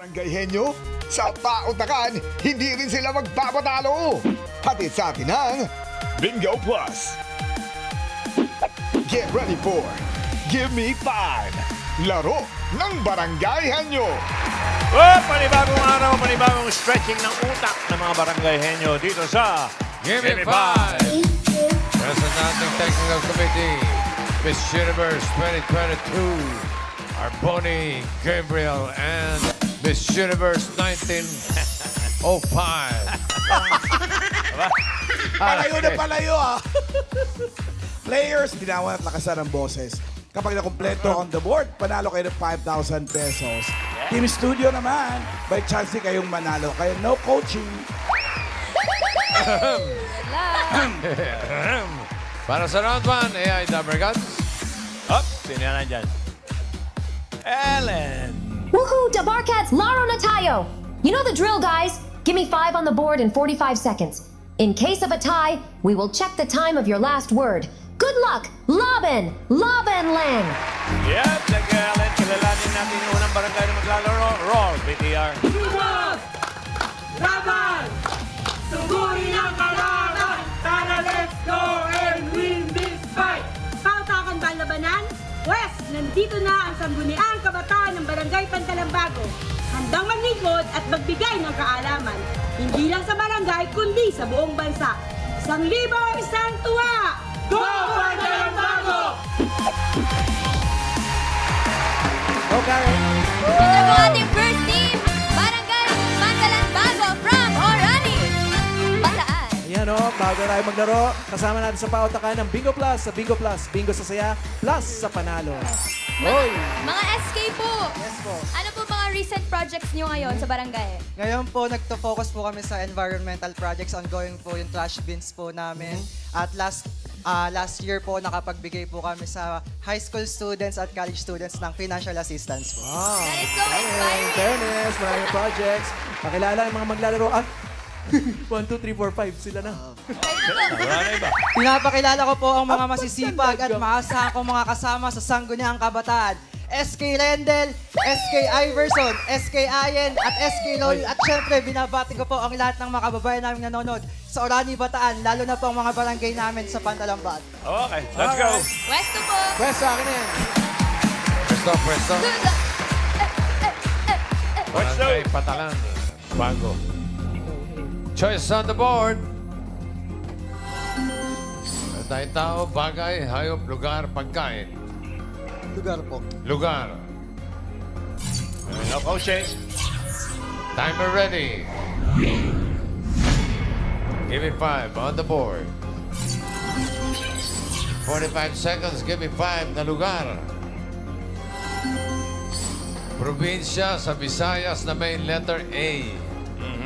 Barangay Henyo, sa taon-takan, hindi rin sila magpapatalo. Hatid sa atin ng Bingo Plus. Get ready for Give Me 5. Laro ng Barangay Henyo. Oh, panibagong araw, panibagong stretching ng utak ng mga Barangay Henyo dito sa Give Me 5. Nasa nating Technical Committee, Miss Universe 2022. Our Bonnie, Gabriel, and Miss Universe 1905. Palayo na palayo, ah. Players, binawan at lakasan ng boses. Kapag nakumpleto on the board, panalo kayo ng 5,000 pesos. Team Studio naman, by chance kayong manalo. Kaya no coaching. Para sa round 1, AI Dumber Guns. Up, sino yan nandyan? Ellen! Woohoo! Dabarcats, laro na tayo! You know the drill, guys. Give me 5 on the board in 45 seconds. In case of a tie, we will check the time of your last word. Good luck! Laban! Laban Lang! Yep, nag-Ellen. Kilalanin natin yung unang barangay na maglalaro. Roll, BTR. Lumos! Laban! Sugurin ang kalaban! Tara, let's go and win this fight! Pautakan ba ang labanan? Pwes, nandito na ang sangguniang kabataan ng Barangay Pantalambago. Handang maglingkod at magbigay ng kaalaman. Hindi lang sa barangay, kundi sa buong bansa. 1,000 isang tuwa! Go Pantalambago! Go, Karen! Ito po ating first team, Barangay Pantalambago from Orani. Bataan. Ayan o, bago tayo maglaro, kasama natin sa pautakan ng Bingo Plus. Sa Bingo Plus, Bingo sa saya, plus sa panalo. Hoy! Mga SK po. Yes po. Ano po mga recent projects nyo ngayon sa barangay? Ngayon po, nagto-focus po kami sa environmental projects. Ongoing po yung trash bins po namin. At last year po, nakapagbigay po kami sa high school students at college students ng financial assistance po. Wow! That is so In inspiring. fairness, maraming projects. Pakilala yung mga maglalaro. 1, 2, 3, 4, 5. Sila na. Wala na iba. Pinapakilala ko po ang mga masisipag at maasahan kong mga kasama sa Sangguniang Kabataan. SK Rendel, SK Iverson, SK Ayen, at SK Lol. At syempre, binabati ko po ang lahat ng mga kababayan namin nanonood sa Orani, Bataan, lalo na po ang mga barangay namin sa Pantalambat. Okay, let's go. Westo po. Pwes sa akin yan. Presto, presto. Barangay Patalan. Bago. Choice on the board. Tayong tao, bagay, hayop, lugar, pagkain. Lugar po. Lugar. No coaching. Timer ready. Give me 5 on the board. 45 seconds, give me 5 na lugar. Probinsya sa Visayas na may letter A.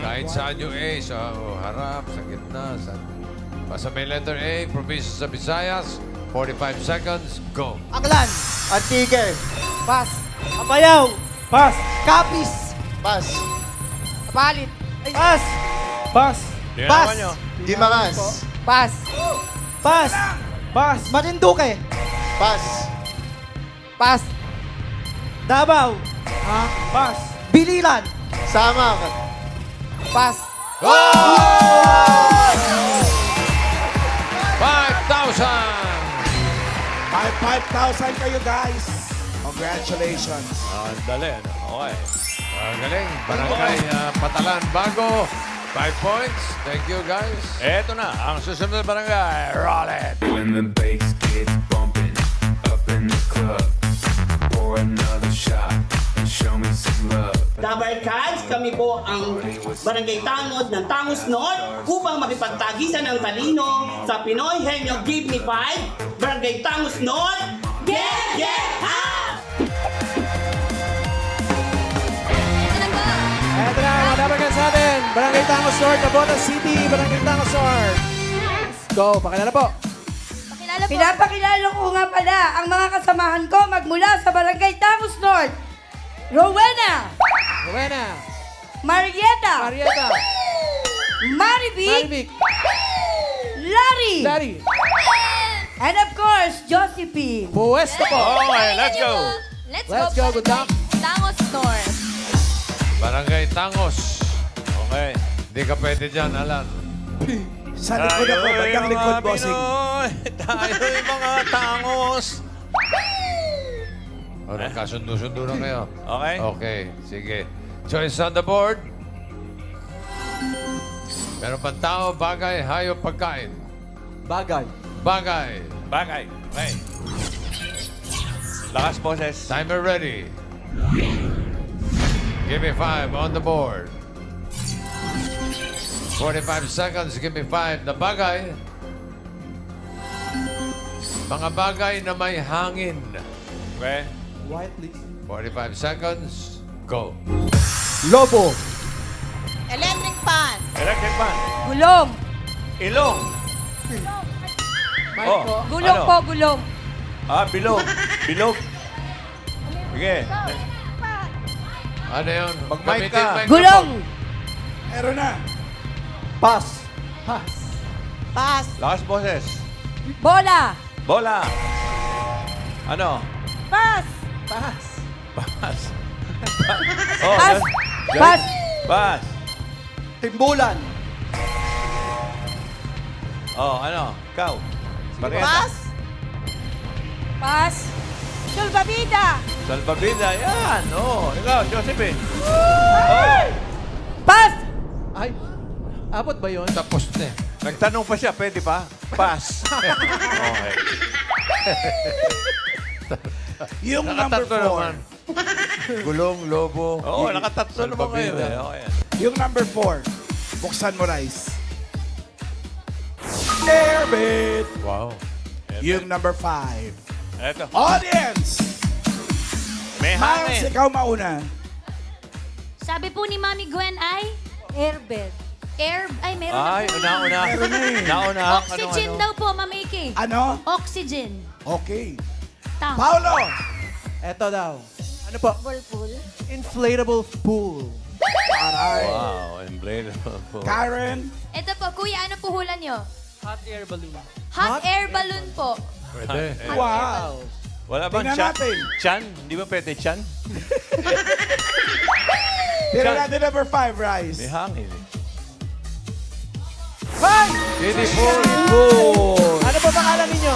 Kahit saan yung A, sa harap, sa gitna, sa may letter A, probinsya sa Visayas, 45 seconds, go. Aklan. Antique. Pass! Apayaw! Pass! Kapis. Pass! Palit. Pass! Pass! Tingnan nyo. Dimaras! Pass. Pass! Pass! Marinduque. Pass! Pass. Davao! Pass! Biliran. Samar! Pass. 5,000! 5,000 kayo, guys! Congratulations! Dali, ano? Okay. Galing. Barangay Patalan Bago. 5 points. Thank you, guys. Eto na, ang susunod na barangay. Roll it! When the bass gets bumping up in the club, pour another shot and show me some love. Dabarcats, kami po ang barangay tanod ng Tangus North upang makipagtagisan ng talino sa Pinoy Henyo Give Me 5, Barangay Tangus North, Get Up! Ito na, mga dabarcats natin. Barangay Tangos North, Nabotas City, Barangay Tangos North. Go, pakilala po. Pakilala po. Pinapakilala ko nga pala ang mga kasamahan ko magmula sa Barangay Tangus North. Rowena, Rowena, Marietta, Marietta, Marivic, Marivic, Larry, Larry, and of course, Josephine. Puwesto po. Okay, let's go. Let's Let's go, go, good luck. Tangos North. Barangay Tangos. Okay. Hindi ka pwede dyan, Alan. Sa likod ako, bandang likod, bossing. Tayo'y mga tangos. O, nagkasundo-sundo na kayo. Okay. Okay, sige. Choice on the board. Meron pang tao, bagay, hayop, pagkain. Bagay. Bagay. Bagay. Okay. Lakas, boses. Timer ready. Give me 5 on the board. 45 seconds, give me 5 na bagay. Mga bagay na may hangin. Okay. White, please. 45 seconds, go. Lobo. Electric pan. Electric fan. Gulong. Ilong. Mike Oh. po. Gulong Ano? po, gulong. Bilog. Bilog. Sige. Ano yun? Mag-mic Gamitin ka. microphone. Gulong. Meron na. Pass. Pass. Pass. Lakas, boses. Bola. Bola. Ano? Pass. Pass. Pass. Oh, Pass. dyan. Pass. Pass. Timbulan. Oh, ano? Ikaw. Marieta. Pass. Pass. Sulbabida. Salvavida. Yan. Oh, ikaw, Josephine. Pass. Ay. Abot ba yun? Tapos na. Nagtanong pa siya, pwede pa? Pass. Okay. Yung number Nakatatlo 4. naman. Gulong, lobo. Oo, nakatatlo naman kayo. Salvavida. Okay. Yung number 4. Buksan mo, Rice. Airbit. Wow. Yung number 5. Eto. Audience! May Miles, hangin. ikaw mauna. Sabi po ni Mami Gwen ay Airbed. ay meron Ay, na po. una-una. Meron na eh. Nauna. Oxygen daw po, Mami Iki. Ano? Oxygen. Okay. Tama. Paolo! Eto daw. Ano po? Whirlpool. Inflatable pool. Aray. Wow, emblade. Karen? Ito po, kuya, ano po hula nyo? Hot air balloon. Hot air balloon po. Pwede. Wow. Wala bang Tingnan chan? natin. Chan? Di ba pwede chan? Tira natin number 5, Rice. May hangin. Didi Pool. Pool. Ano po pangalan ninyo?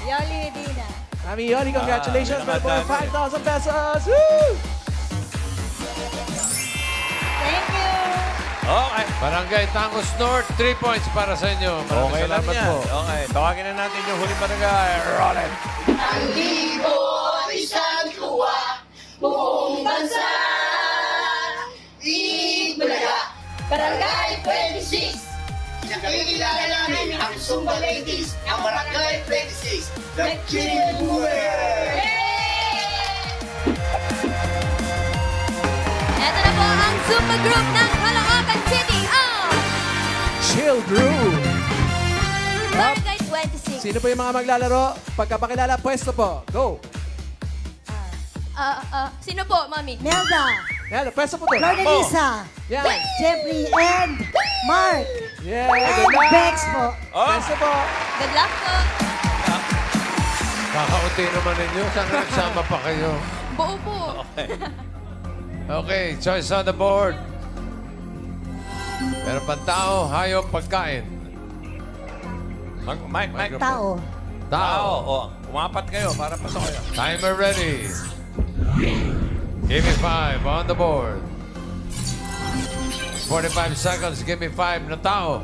Yoli Medina. Mami Yoli, congratulations. Ah, Meron po naman, 5,000 pesos. Woo! Thank you. Okay. Barangay Tangos North, 3 points para sa inyo. Maraming Okay lang salamat yan. po. Okay, tawagin na natin yung huling barangay. Roll it. Barangay 26! Nakikilala namin ang Zumba Ladies, ang Barangay 26, the Children! Ito na po ang Zumba Group ng Caloocan City, ang Chill Group. Barangay 26. Sino po yung mga maglalaro? Pagkapakilala, pwesto po. Go. Sino po, Mami? Melda. Yan, pwesto po to. Lisa. Yan. Jeffrey and Mark. Yeah, good And luck. Bex po. Pwesto po. Good luck po. Kakaunti naman ninyo. Saan nagsama pa kayo? Buo po. Okay, choice on the board. Meron pang tao, hayop, pagkain. Mike. Tao. Tao. Oh, umapat kayo para pasok kayo. Timer ready. Give me 5 on the board. 45 seconds. Give me 5 na tao.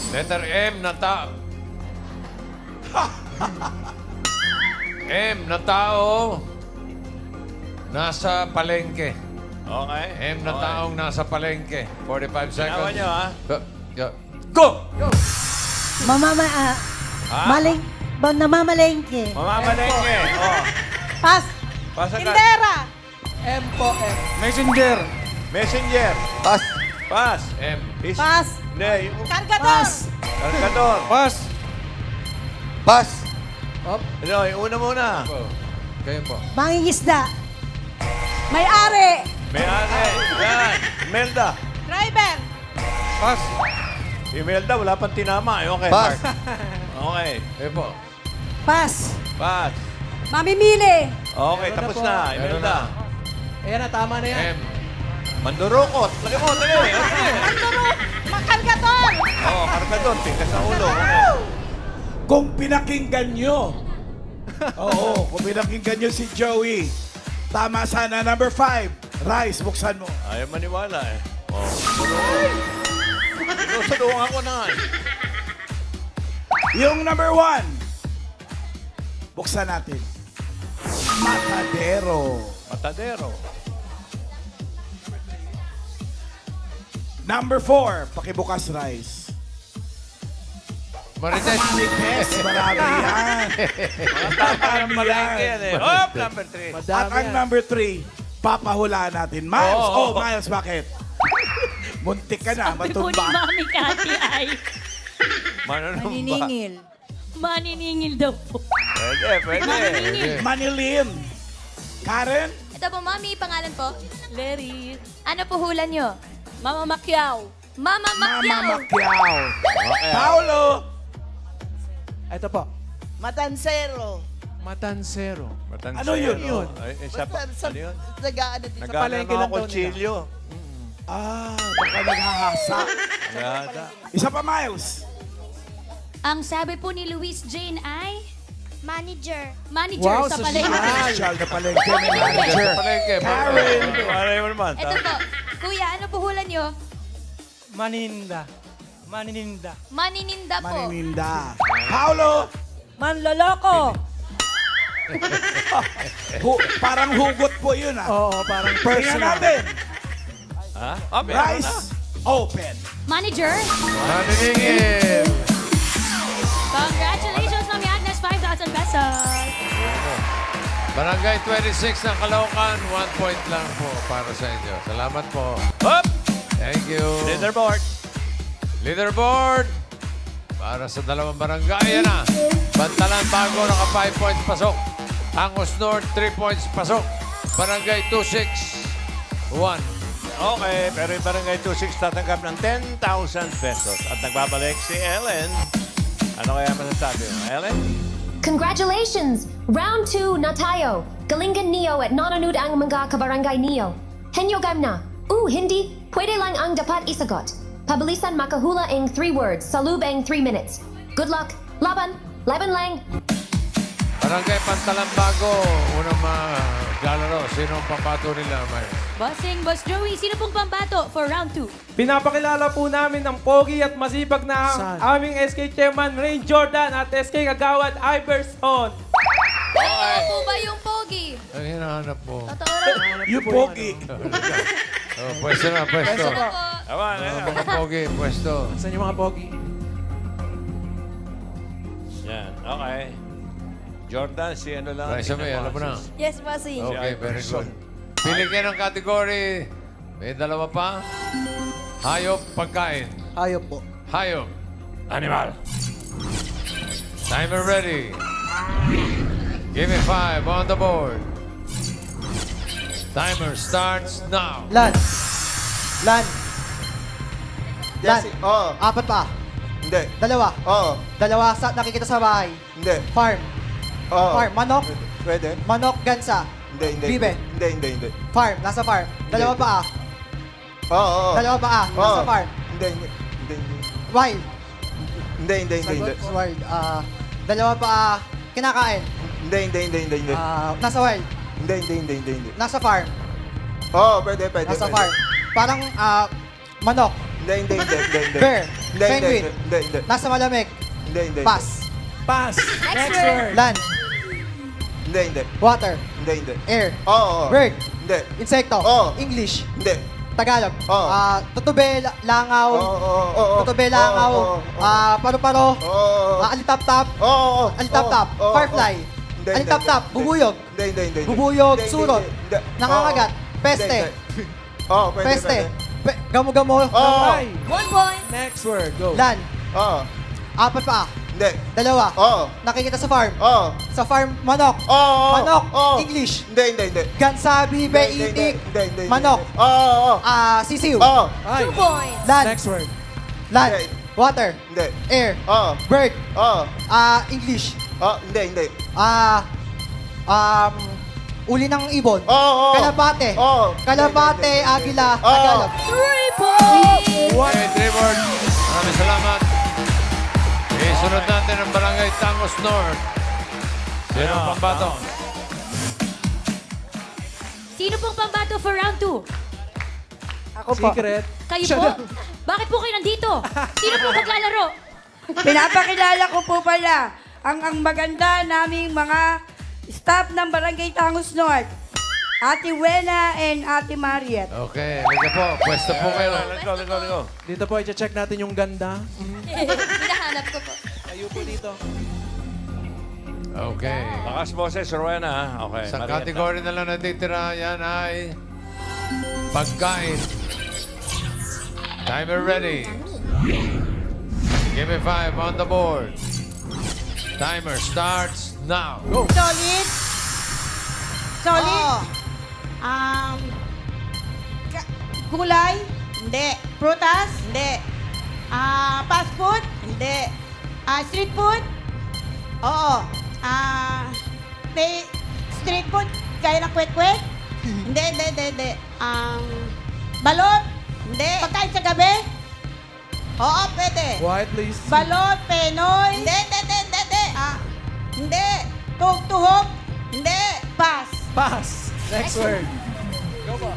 Letter M na tao. M na tao. Nasa palengke. Okay. M na taong nasa palengke. 45 seconds. Ginawa nyo, ha? Go! Namamalengke. Mamamalengke. Oh. Pass. Pasa ka. Tindera. M po, M. Messenger. Pass. Pass. M. Pass. Hindi. Yung Kargador. kargador. Pass. Up. Ano, yung una muna. Kayo po. Mangingisda. May-ari. May-ari. Yan. Imelda. Driver. Pass. Imelda, wala pang tinama. Okay. Pass. Okay. Kayo po. Pass. Pass. Mamimili. Okay, Meron na tapos po. na. Meron Imelda. Ayan na, tama na yan. M. Mandurukot. Lagi mo, dali. Makargador! Oo, kargador. Tingnan sa ulo. Kung pinakinggan nyo. Oo, kung pinakinggan nyo si Joey. Tama sana. Number 5. Rice, buksan mo. Ayaw maniwala eh. Oh, sadungan ako na eh. Yung number 1. Buksan natin. Matadero. Matadero. Number 4. Pakibukas, Rice. Marites. Marites, marami yan. Marami yan. Hop, number 3. At ang number 3, papahulaan natin. Miles, Miles, bakit? Muntik ka na, Sabi po ni matumba. Mami Cathy ay Maniningil. maniningil daw po. Pwede. Manilin. Karen? Ito po, Mami, pangalan po? Larry. Ano po hula nyo? Mama Macquiao. Mama Mama Macquiao. Macquiao. Paolo? Ito po. Matansero. Matansero. Ano yun? Ay, ano yun? Nag-ano din. Nagana mga kutsilyo. Baka naghahasa. Isa pa, Miles. Ang sabi po ni Luis Jane ay Manager. manager Wow, sa social. palengke. Social na palengke, may manager. Palengke. Karen. Para mo naman. Ito po. Kuya, ano po hula nyo? Maninda. Manininda. Manininda po. Manininda. Paolo? Manloloko. Parang hugot po yun, Oo, parang Tingnan personal. natin. Ha? Meron na. Rice, open. Manager. Maniningil. Congratulations, Mami Agnes. 5,000 pesos. Barangay 26 ng Caloocan, 1 point lang po para sa inyo. Salamat po. Hop! Thank you. Leaderboard. Leaderboard. Para sa dalawang barangay, yan na. Bantalan Bago, naka 5 points pasok. Angus North, 3 points pasok. Barangay 26, 1. Okay, pero yung Barangay 26 tatanggap ng 10,000 pesos. At nagbabalik si Ellen. Ano kaya masasabi mo? Ellen? Congratulations! Round 2 na tayo. Galingan niyo at nanonood ang mga kabarangay niyo. Henyo gamna. Hindi. Pwede lang ang dapat isagot. Pabilisan makahula ang 3 words. Sa loob ang 3 minutes. Good luck. Laban. Laban lang. Barangay Pantalan Bago, unang maglalaro. Sino ang pambato nila, May? Boss Joey, sino pong pambato for round 2? Pinapakilala po namin ang pogi at masipag na aming SK Chairman Ray Jordan at SK Kagawad Iverson. Totoo po ba yung pogi? Ang hinahanap po. Totoo lang. Yung pogi. Pwesto na, pwesto. Pwesto po. Mga pogi, pwesto. Saan yung mga pogi? Yan, okay. Jordan, si ano lang. Raisa May, alam mo na. Yes, bossing. Okay, very good. Pili kayo ng category. May dalawa pa. Hayop, pagkain. Hayop po. Hayop. Animal. Timer ready. Give me 5 on the board. Timer starts now. Lan. Lan. Lan. Oo. Apat pa. Hindi. Dalawa. Oo. Dalawa sa nakikita sa bahay. Hindi. Farm. Oo. Farm. Manok. Pwede. Manok, gansa. Hindi. Bibe. Hindi. Farm. Nasa farm. Dalawa pa. Oo. Dalawa pa. Nasa farm. Hindi. Wild. Hindi. Wild. Dalawa pa. Kinakain. Hindi. Nasa wild. Hindi. Nasa farm. Oo, pwede. Nasa farm. Parang manok. Hindi. Bear. Hindi. Penguin. Hindi. Nasa malamig. Hindi. Pass. Pass. Next word. Land. Hindi. Water. Hindi. Air. Oo. Bird. Hindi. Insekto. Oo. English. Hindi. Tagalog. Oo. Tutube, langaw. Oo. Tutube, langaw. Paro-paro. Oo. Alitap-tap. Oo. Alitap-tap. Oo. Firefly. Hindi. Alitap-tap. Bubuyog. Hindi. Bubuyog. Hindi. Surot. Hindi. Nangangagat. Peste. Oo, pwede. Peste. Gamo-gamo. Oo. 1 point. Next word, go. Land. Oo. Apat pa. Hindi. Dalawa. Oo. Nakikita sa farm. Oo. Sa farm, manok. Oo. Manok. Oo. English. Hindi. Gansa, bibe, itik. Hindi. Manok. Oo. Sisiw. Oo. Ay. 2 points. Land. Next word. Land. Hindi. Water. Hindi. Air. Oo. Bird. Oo. English. Oo. Hindi. uli ng ibon. Oo. Kalabate. Oo. Kalabate, agila, Oo. tagalog. 3 points! Okay, Trevor. Maraming salamat. Isunod natin ang Barangay Tangos North. Sino ang pambato? Sino pong pambato for round 2? Ako po. Secret. Kayo po? Bakit po kayo nandito? Sino po maglalaro? Pinapakilala ko po pala ang maganda naming mga staff ng Barangay Tangos North. Ate Wena and Ate Mariet. Okay, liga po. Pwesto po kayo. Let's go. Dito po, i-check natin yung ganda. Hinahanap ko po. Kayo po dito. Okay. Bakas boses, Rowena, ha? Okay. Sa Marietta. category na lang natitira, yan ay pagkain. Timer ready. Give me 5 on the board. Timer starts now. Go. Solid. Solid. Gulay? Hindi. Prutas? Hindi. Fast food? Hindi. Street food? Oo. Street food? Gaya ng kwek-kwek? Hindi. Balot? Hindi. Pagkain sa gabi? Oo, pwede. Quiet, please. Balot, penoy? Hindi. Hindi. Tuhog? Hindi. Pass. Pass. Next word. Go po.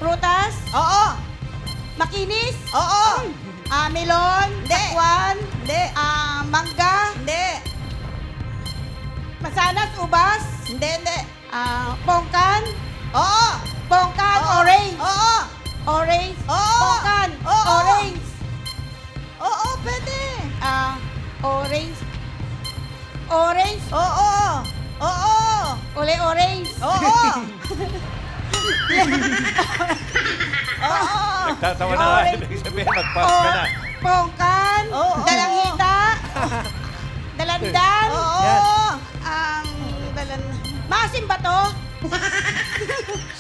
Prutas? Oo. Makinis? Oo. Melon? Hindi. Pakwan? Hindi. Mangga? Hindi. Masanas, ubas? Hindi. Pongkan? Oo. Pongkan, orange? Oo. Orange? Oo. Pongkan? Oo. Orange? Oo, pwede. Orange? Orange? Oo. Uli orange? Oo. Nagtatawa na nga. Ibig sabihin, mag-pass ka na. Pongkan? Dalanghita? Dalandan? Oo. Masim ba to?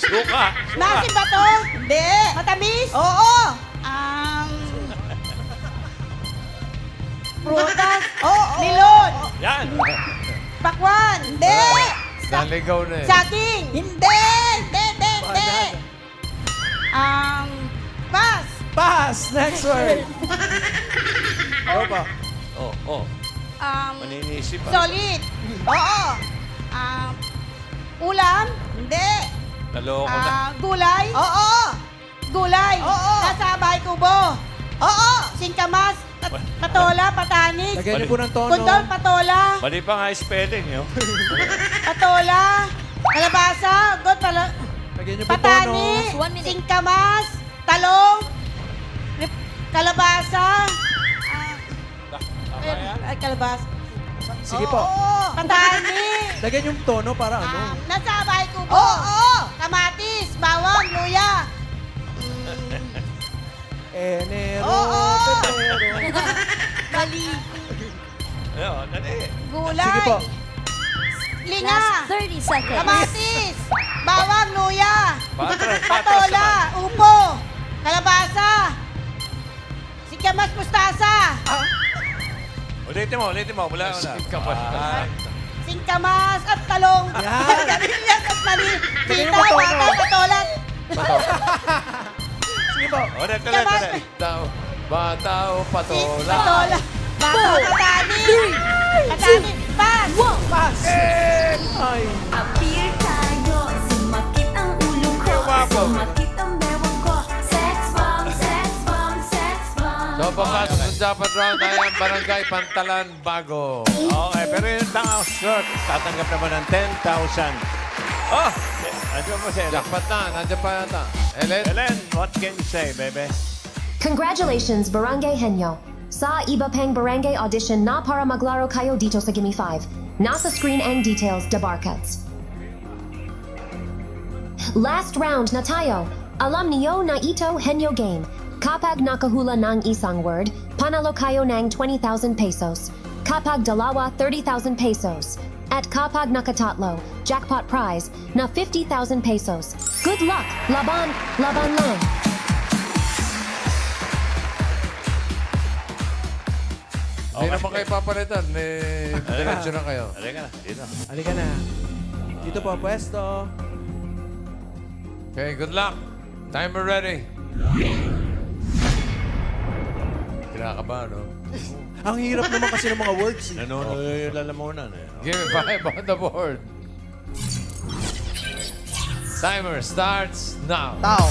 Suka. Masim ba to? Hindi. Matamis? Oo. Prutas? Oo. Milon? Yan. Pakwan? Hindi. Naligaw na eh. Saging? Hindi. Pass. Pass. Next word. Go po. Maninisip, ha? Solid? Oo. Ulam? Hindi. Naloko na. Gulay? Oo. Gulay? Oo. Nasa bahay kubo? Oo. Singkamas? Patola? Patanis? Lagyan niyo po ng tono. Kundol? Patola? Mali pa nga spelling, yun. Patola? Kalabasa? Lagyan niyo po tono. Patanis? Singkamas? Talong? Kalabasa? Ay, kalabasa. Sige po. Patanis? Lagyan yung tono para ano. Nasa bahay kubo? Oo. Kamatis? Bawang? Luya? Enero, Pebrero. Mali. Ayun, dali. Gulay? Sige po. Linga? Last 30 seconds. Kamatis? Bawang? Luya? Patras Patola? Upo? Kalabasa? Singkamas? Mustasa? Ulitin mo. Wala ko na. Singkamas at talong. Yan. Gabilyas at mali. Lagyan Sitaw, mo tono. bata, patolan. Sige po. Ulit. Bata o patola. Patola. Bata, patanis. Patanis. Pass. Pass. Ay. Appear tayo, sumakit ang ulo ko, sumakit ang bewang ko. Sex bomb. So, papasok sa dapat round ay ang Barangay Pantalan Bago. Okay, pero yung Tangos North, tatanggap naman ng 10,000. Oh! Nandiyan mo si Ellen. Jackpot na. Nandiyan pa yata. Ellen, what can you say, baby? Congratulations, Barangay Henyo. Sa iba pang barangay audition na para maglaro kayo dito sa Gimme 5. Nasa screen ang details, Dabarkats. Last round na tayo. Alam niyo na ito Henyo game. Kapag nakahula ng isang word, panalo kayo ng 20,000 pesos. Kapag dalawa, 30,000 pesos. At kapag nakatatlo, jackpot prize na 50,000 pesos. Good luck! Laban lang! Hindi naman kayo papalitan. Diretso na kayo. Halika na. Dito. Halika na. Dito po, pwesto. Okay, good luck. Timer ready. Kinakabahan, no? Ang hirap naman kasi ng mga words. Nanonood yung lalamunan eh. Give me 5 on the board. Timer starts now. Tao.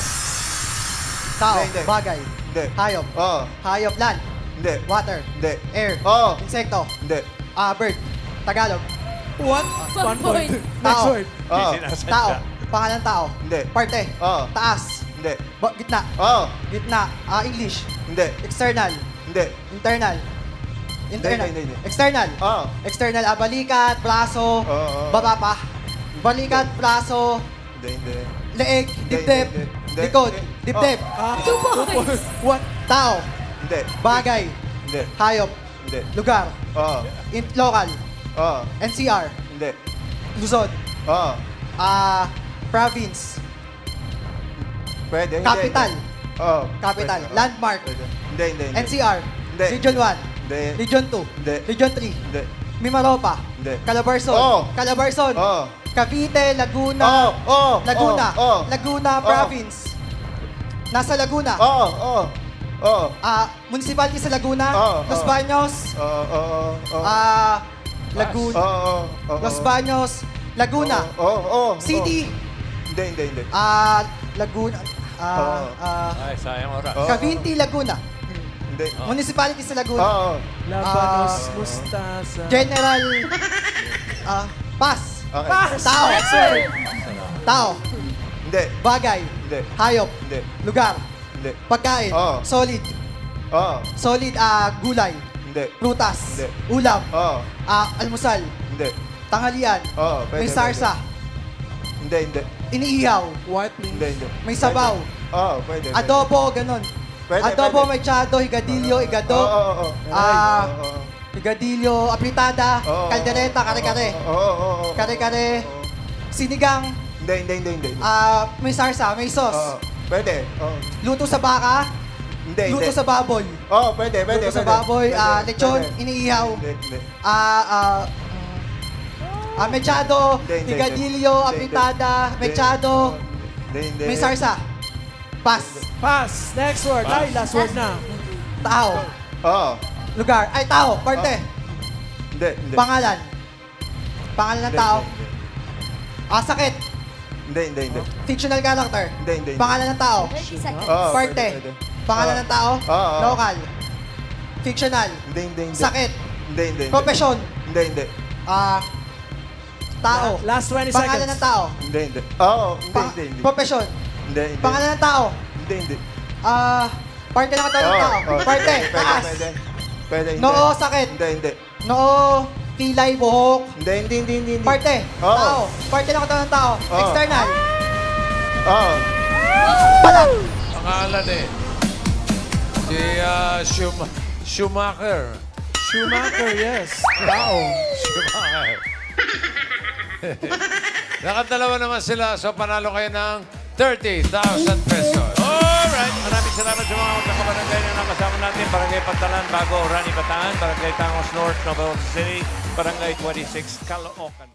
Tao. Hindi. Bagay. Hindi. Hayop. Oo. Hayop. Land. Hindi. Water. Hindi. Air. Oo. Insekto. Hindi. Bird. Tagalog. What? 1 point. Next Tao. word. Oo. Tao. Pangalan tao. Hindi. Parte. Oo. Taas. Hindi. Gitna. Oo. Gitna. English. Hindi. External. Hindi. Internal. Internal. Hindi. External. Oo. External. Balikat, braso, Oo. baba pa. Balikat, braso, Hindi. leeg, dibdib, Hindi. likod, Hindi. dibdib. 2 points. What? Tao. Hindi. Bagay. Hindi. Hayop. Hindi. Lugar. Oo. Local. Oo. NCR. Hindi. Luzon. Oo. Province. Pwede. Hindi. Capital. Oo. Capital. Pwede. Landmark. Pwede. Hindi. NCR. Hindi. Region 1. Hindi. Region 2. Hindi. Region 3. Hindi. Mimaropa. Hindi. Calabarzon. Oo. Calabarzon. Oo. Cavite, Laguna. Oo. Laguna. Oo. Laguna Oo. Province. Nasa Laguna. Oo. Municipality sa Laguna. Oo. Los Baños. Oo. Laguna. Oo. Los Baños. Laguna. Oo. City. Hindi. Laguna. Ay, sayang oras. Cavinti, Laguna. Hindi. Municipality sa Laguna. Oo. Labanos, Mustasa. General. Pass. Okay. Pass! Tao. Next word. Tao. Hindi. Bagay. Hindi. Hayop. Hindi. Lugar. Hindi. Pagkain. Oo. Solid. Oo. Solid, gulay. Hindi. Prutas. Hindi. Ulam. Oo. Almusal. Hindi. Tanghalian. Oo. May sarsa. Hindi. Iniihaw. White means. Hindi. May sabaw. Oo, pwede. Adobo, ganun. Adobo, may chado, higadilyo, igado. Oo. Higadilyo, apritada, Oo. kaldereta, kare-kare. Oo. Kare-kare. Sinigang. Hindi. May sarsa, may Oo. sauce. Pwede. Oo. Luto sa baka. Hindi. Luto sa baboy. Oo, pwede. Luto sa baboy. Lechon, iniihaw. Hindi. Mechado, Hindi. higadilyo, apritada, mechado, Hindi. may sarsa. Pass. Pass. Next word. Ay, last word na. Tao. Oo. Lugar. Ay, tao. Parte. Hindi. Pangalan. Pangalan ng tao. Sakit. Hindi. Fictional character. Hindi. Pangalan ng tao. 30 seconds. Oo, Parte. pwede. Pangalan ng tao. Oo. Local. Fictional. Hindi. Sakit. Hindi. Profesyon. Hindi. Tao. Last 20 Pangalan seconds. ng tao. Hindi. Oo. Hindi. Profesyon. Hindi. Pangalan ng tao. Hindi. Parte ng katawan ng tao. Parte. Taas. Pwede. Noo. Sakit. Hindi. Noo. Kilay. Buhok. Hindi. Parte. Oo. Tao. Parte ng katawan ng tao. Oo. External. Oo. Palag. Pangalan eh. Si Schumacher. Schumacher, yes. Tao. Schumacher. Nakadalawa naman sila, so panalo kayo ng 30,000 pesos. Alright, maraming salamat sa mga magkakabarangay na nakasama natin. Barangay Pantalan, Bago, Rani Bataan, Barangay Tangos North, Nova City, Barangay 26, Caloocan.